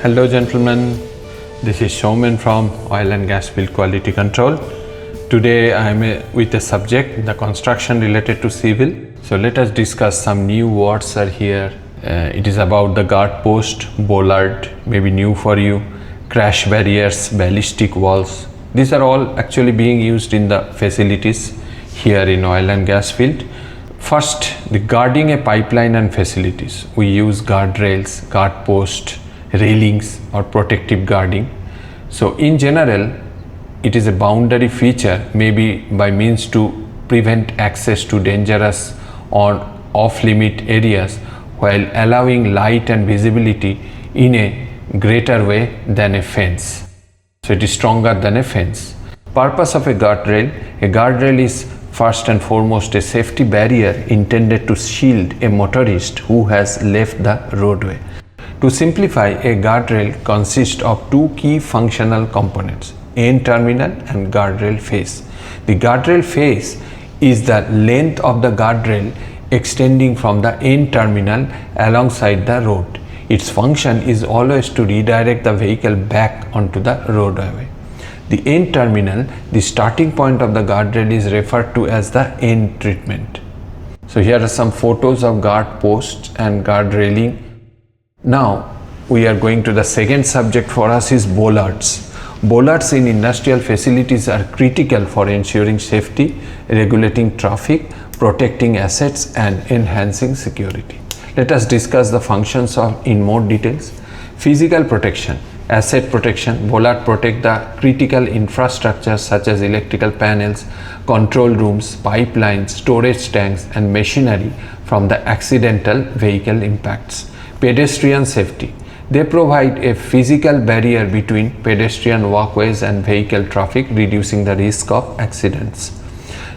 Hello gentlemen, this is Showman from Oil and Gas Field Quality Control. Today I am with a subject, the construction related to civil. So let us discuss some new words are here. It is about the guard post, bollard, maybe new for you, crash barriers, ballistic walls. These are all actually being used in the facilities here in oil and gas field. First, the guarding a pipeline and facilities. We use guardrails, guard post, railings or protective guarding. So in general, it is a boundary feature, maybe by means to prevent access to dangerous or off-limit areas while allowing light and visibility in a greater way than a fence. So it is stronger than a fence. Purpose of a guardrail is first and foremost a safety barrier intended to shield a motorist who has left the roadway. To simplify, a guardrail consists of two key functional components, end terminal and guardrail face. The guardrail face is the length of the guardrail extending from the end terminal alongside the road. Its function is always to redirect the vehicle back onto the roadway. The end terminal, the starting point of the guardrail, is referred to as the end treatment. So here are some photos of guard posts and guard railing. Now we are going to the second subject for us is bollards. Bollards in industrial facilities are critical for ensuring safety, regulating traffic, protecting assets and enhancing security. Let us discuss the functions in more details. Physical protection, asset protection. Bollard protect the critical infrastructure such as electrical panels, control rooms, pipelines, storage tanks and machinery from the accidental vehicle impacts. Pedestrian safety. They provide a physical barrier between pedestrian walkways and vehicle traffic, reducing the risk of accidents.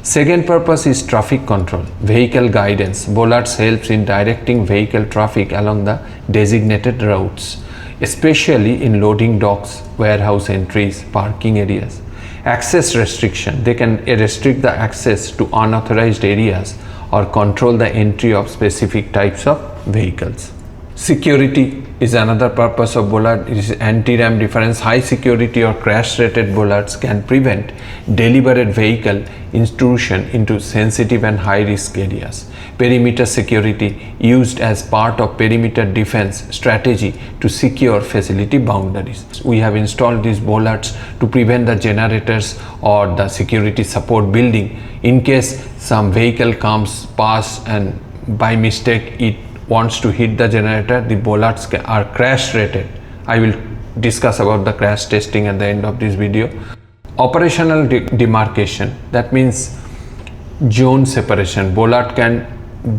Second purpose is traffic control, vehicle guidance. Bollards helps in directing vehicle traffic along the designated routes, especially in loading docks, warehouse entries, parking areas. Access restriction. They can restrict the access to unauthorized areas or control the entry of specific types of vehicles. Security is another purpose of bollard. It is anti-ram deterrence. High security or crash rated bollards can prevent deliberate vehicle intrusion into sensitive and high risk areas. Perimeter security, used as part of perimeter defense strategy to secure facility boundaries. We have installed these bollards to prevent the generators or the security support building in case some vehicle comes past and by mistake it wants to hit the generator. The bollards are crash rated. I will discuss about the crash testing at the end of this video. Operational demarcation, that means zone separation. Bollard can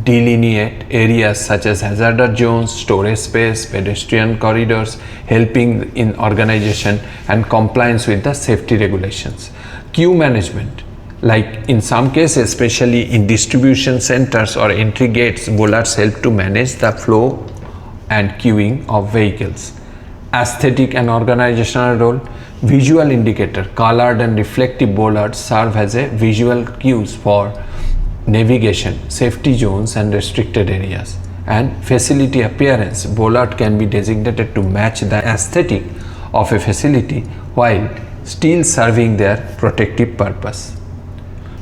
delineate areas such as hazardous zones, storage space, pedestrian corridors, helping in organization and compliance with the safety regulations. Queue management. Like in some cases, especially in distribution centers or entry gates, bollards help to manage the flow and queuing of vehicles. Aesthetic and organizational role. Visual indicator, colored and reflective bollards serve as a visual cues for navigation, safety zones and restricted areas. And facility appearance, bollard can be designated to match the aesthetic of a facility while still serving their protective purpose.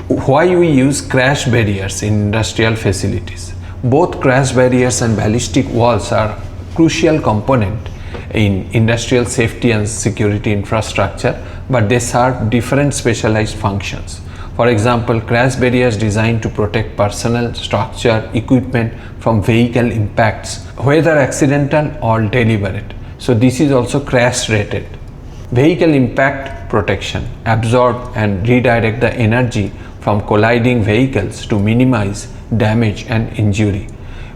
Why we use crash barriers in industrial facilities? Both crash barriers and ballistic walls are crucial component in industrial safety and security infrastructure, but they serve different specialized functions. For example, crash barriers designed to protect personnel, structure, equipment from vehicle impacts, whether accidental or deliberate. So this is also crash rated. Vehicle impact protection, absorb and redirect the energy from colliding vehicles to minimize damage and injury.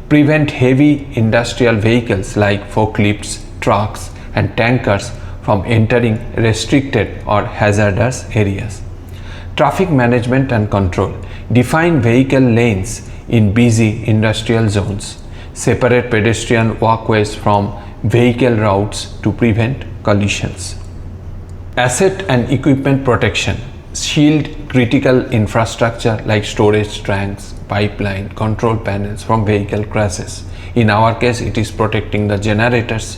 Prevent heavy industrial vehicles like forklifts, trucks and tankers from entering restricted or hazardous areas. Traffic management and control. Define vehicle lanes in busy industrial zones. Separate pedestrian walkways from vehicle routes to prevent collisions. Asset and equipment protection. Shield critical infrastructure like storage tanks, pipeline, control panels from vehicle crashes. In our case, it is protecting the generators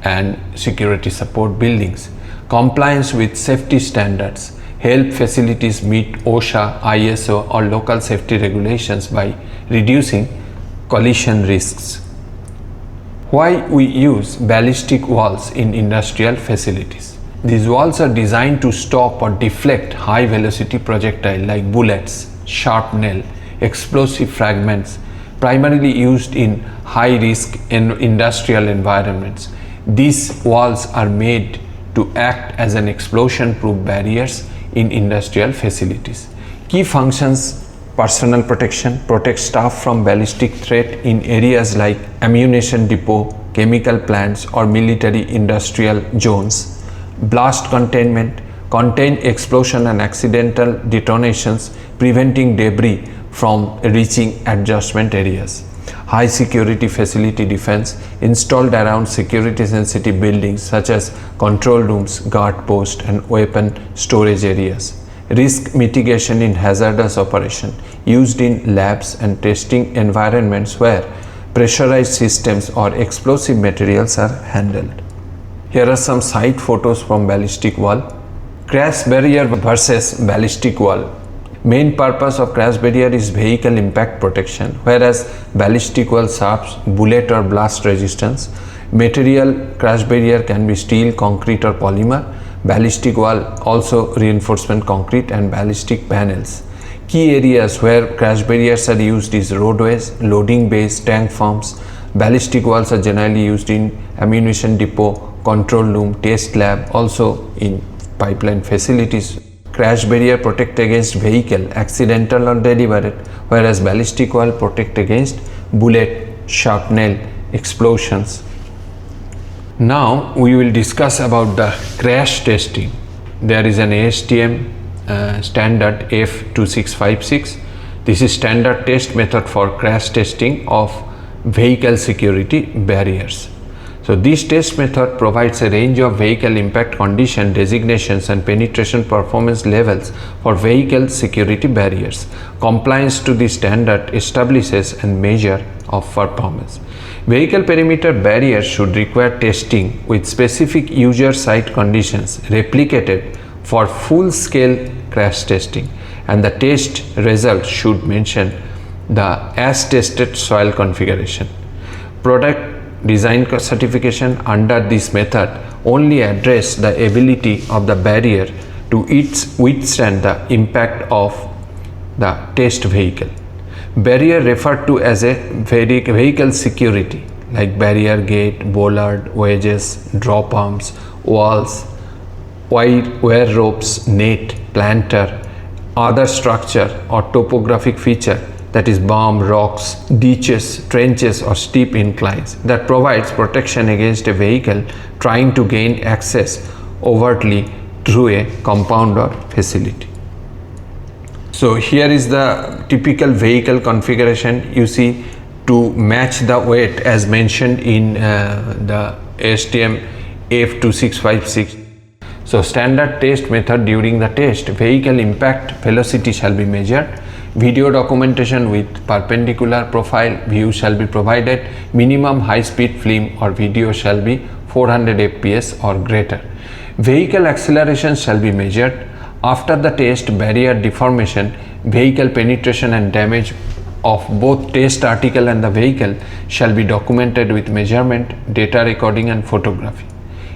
and security support buildings. Compliance with safety standards help facilities meet OSHA, ISO or local safety regulations by reducing collision risks. Why we use ballistic walls in industrial facilities? These walls are designed to stop or deflect high velocity projectile like bullets, shrapnel, explosive fragments, primarily used in high risk industrial environments. These walls are made to act as an explosion proof barriers in industrial facilities. Key functions: personal protection, protect staff from ballistic threat in areas like ammunition depot, chemical plants or military industrial zones. Blast containment, contain explosion and accidental detonations, preventing debris from reaching adjacent areas. High security facility defense, installed around security sensitive buildings such as control rooms, guard posts and weapon storage areas. Risk mitigation in hazardous operation, used in labs and testing environments where pressurized systems or explosive materials are handled. Here are some site photos from ballistic wall. Crash barrier versus ballistic wall. Main purpose of crash barrier is vehicle impact protection, whereas ballistic wall serves bullet or blast resistance. Material crash barrier can be steel, concrete or polymer. Ballistic wall also reinforcement concrete and ballistic panels. Key areas where crash barriers are used is roadways, loading bays, tank farms. Ballistic walls are generally used in ammunition depot, control room, test lab, also in pipeline facilities. Crash barrier protect against vehicle, accidental or deliberate, whereas ballistic wall protect against bullet, shrapnel, explosions. Now we will discuss about the crash testing. There is an ASTM standard F2656. This is standard test method for crash testing of vehicle security barriers. So this test method provides a range of vehicle impact condition designations and penetration performance levels for vehicle security barriers. Compliance to the standard establishes and measure of performance. Vehicle perimeter barriers should require testing with specific user site conditions replicated for full scale crash testing, and the test result should mention the as tested soil configuration. Product design certification under this method only address the ability of the barrier to withstand the impact of the test vehicle. Barrier referred to as a vehicle security like barrier gate, bollard, wedges, drop arms, walls, wire ropes, net, planter, other structure or topographic feature, that is berm, rocks, ditches, trenches or steep inclines, that provides protection against a vehicle trying to gain access overtly through a compound or facility. So here is the typical vehicle configuration. You see, to match the weight as mentioned in the ASTM F2656. So standard test method: during the test, vehicle impact velocity shall be measured. Video documentation with perpendicular profile view shall be provided. Minimum high speed film or video shall be 400 fps or greater. Vehicle acceleration shall be measured. After the test, barrier deformation, vehicle penetration and damage of both test article and the vehicle shall be documented with measurement, data recording and photography.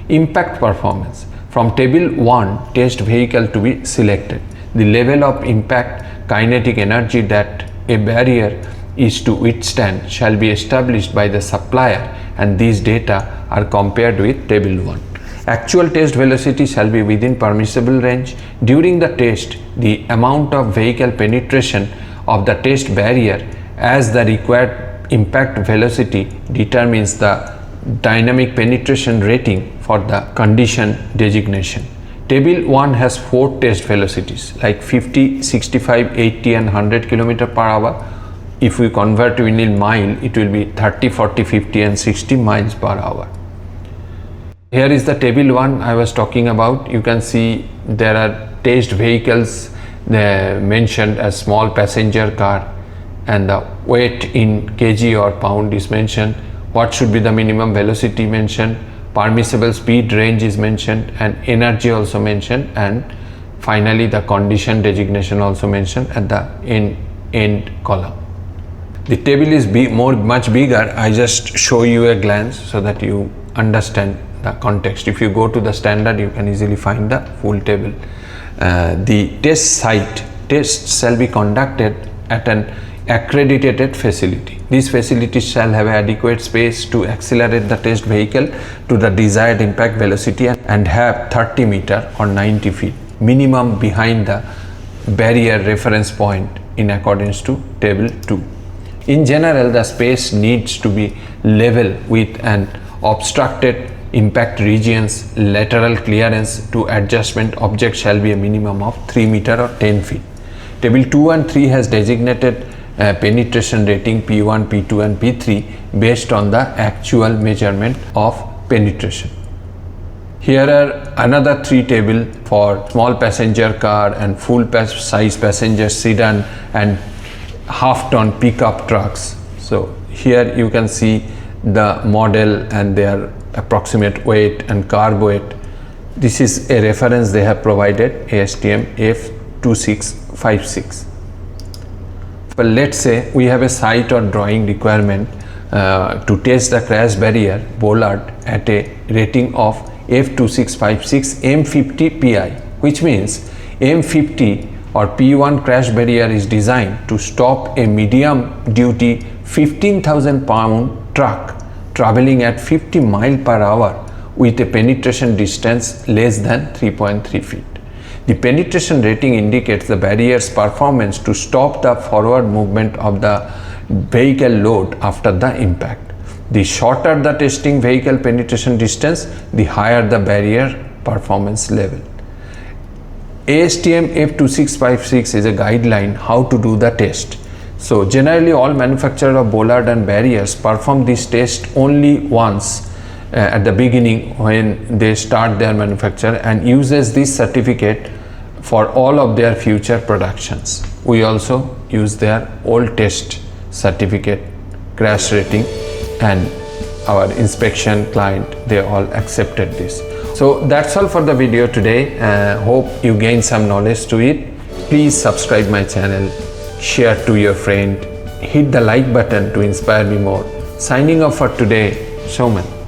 Impact performance: from table 1, test vehicle to be selected. The level of impact kinetic energy that a barrier is to withstand shall be established by the supplier, and these data are compared with table 1. Actual test velocity shall be within permissible range. During the test, the amount of vehicle penetration of the test barrier as the required impact velocity determines the dynamic penetration rating for the condition designation. Table 1 has 4 test velocities like 50, 65, 80 and 100 km per hour. If we convert to in mile, it will be 30, 40, 50 and 60 miles per hour. Here is the table 1 I was talking about. You can see there are test vehicles mentioned as small passenger car, and the weight in kg or pound is mentioned. What should be the minimum velocity mentioned, permissible speed range is mentioned, and energy also mentioned, and finally the condition designation also mentioned at the end column. The table is much bigger. I just show you a glance so that you understand the context. If you go to the standard, you can easily find the full table. The test site tests shall be conducted at an accredited facility. These facilities shall have adequate space to accelerate the test vehicle to the desired impact velocity and have 30 meter or 90 feet minimum behind the barrier reference point in accordance to table 2. In general, the space needs to be level with an obstructed impact regions. Lateral clearance to adjustment object shall be a minimum of 3 meter or 10 feet. Table 2 and 3 has designated penetration rating P1, P2 and P3 based on the actual measurement of penetration. Here are another 3 table for small passenger car and full size passenger sedan and half-ton pickup trucks. So here you can see the model and their approximate weight and carb weight. This is a reference they have provided, ASTM F2656. But let's say we have a site or drawing requirement to test the crash barrier bollard at a rating of F2656 M50 PI, which means M50 or P1 crash barrier is designed to stop a medium duty 15,000 pound truck traveling at 50 miles per hour with a penetration distance less than 3.3 feet. The penetration rating indicates the barrier's performance to stop the forward movement of the vehicle load after the impact. The shorter the testing vehicle penetration distance, the higher the barrier performance level. ASTM F2656 is a guideline how to do the test. So generally all manufacturers of bollard and barriers perform this test only once at the beginning when they start their manufacture, and uses this certificate for all of their future productions. We also use their old test certificate, crash rating, and our inspection client, they all accepted this. So that's all for the video today. Hope you gain some knowledge to it. Please subscribe my channel, share to your friend, hit the like button to inspire me more. Signing off for today, Showman.